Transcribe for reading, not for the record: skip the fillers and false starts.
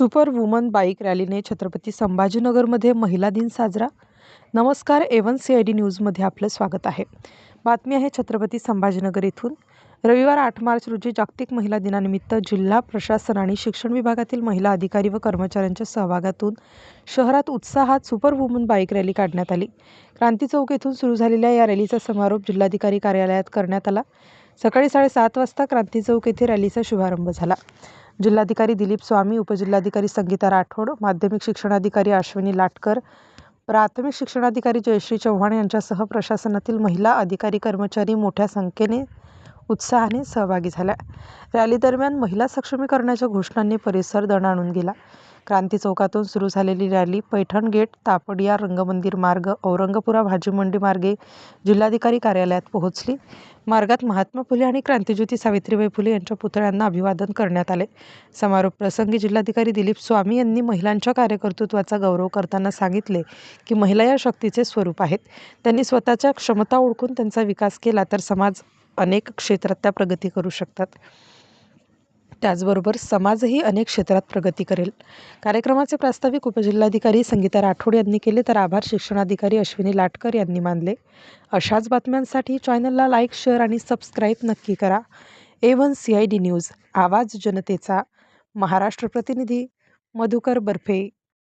Super woman bike रॅलीने Chhatrapati संभाजीनगरमध्ये महिला दिन साजरा. नमस्कार, A1 CID न्यूजमध्ये आपलं स्वागत आहे. बातमी आहे छत्रपती संभाजीनगर येथून. रविवार 8 मार्च रोजी जागतिक महिला दिनानिमित्त जिल्हा प्रशासन आणि शिक्षण विभागातील महिला अधिकारी व कर्मचाऱ्यांच्या सहभागातून शहरात उत्साहात सुपर वुमन बाईक रॅली काढण्यात आली. क्रांती चौक येथून सुरू झालेल्या या रॅलीचा समारोप जिल्हाधिकारी कार्यालयात करण्यात आला. सकाळी 7:30 वाजता क्रांती चौक येथे रॅलीचा शुभारंभ झाला. जिल्हाधिकारी दिलीप स्वामी, उपजिल्हाधिकारी संगीता राठोड, माध्यमिक शिक्षणाधिकारी अश्विनी लाटकर, प्राथमिक शिक्षणाधिकारी जयश्री चव्हाण यांच्यासह प्रशासनातील महिला अधिकारी कर्मचारी मोठ्या संख्येने उत्साहाने सहभागी झाल्या. रॅली दरम्यान महिला सक्षमीकरणाच्या घोषणांनी परिसर दणाणून गेला. क्रांती चौकातून सुरू झालेली रॅली पैठण गेट, तापडिया, रंगमंदिर मार्ग, औरंगपुरा भाजी मंडी मार्गे जिल्हाधिकारी कार्यालयात पोहोचली. मार्गात महात्मा फुले आणि क्रांतिज्योती सावित्रीबाई फुले यांच्या पुतळ्यांना अभिवादन करण्यात आले. समारोप प्रसंगी जिल्हाधिकारी दिलीप स्वामी यांनी महिलांच्या कार्यकर्तृत्वाचा गौरव करताना सांगितले की महिला या शक्तीचे स्वरूप आहेत. त्यांनी स्वतःच्या क्षमता ओळखून त्यांचा विकास केला तर समाज अनेक क्षेत्रात त्या प्रगती करू शकतात. त्याचबरोबर समाजही अनेक क्षेत्रात प्रगती करेल. कार्यक्रमाचे प्रास्ताविक उपजिल्हाधिकारी संगीता राठोड यांनी केले तर आभार शिक्षणाधिकारी अश्विनी लाटकर यांनी मानले. अशाच बातम्यांसाठी चॅनलला लाईक, शेअर आणि सबस्क्राईब नक्की करा. A1 CID न्यूज, आवाज जनतेचा. महाराष्ट्र प्रतिनिधी मधुकर बर्फे.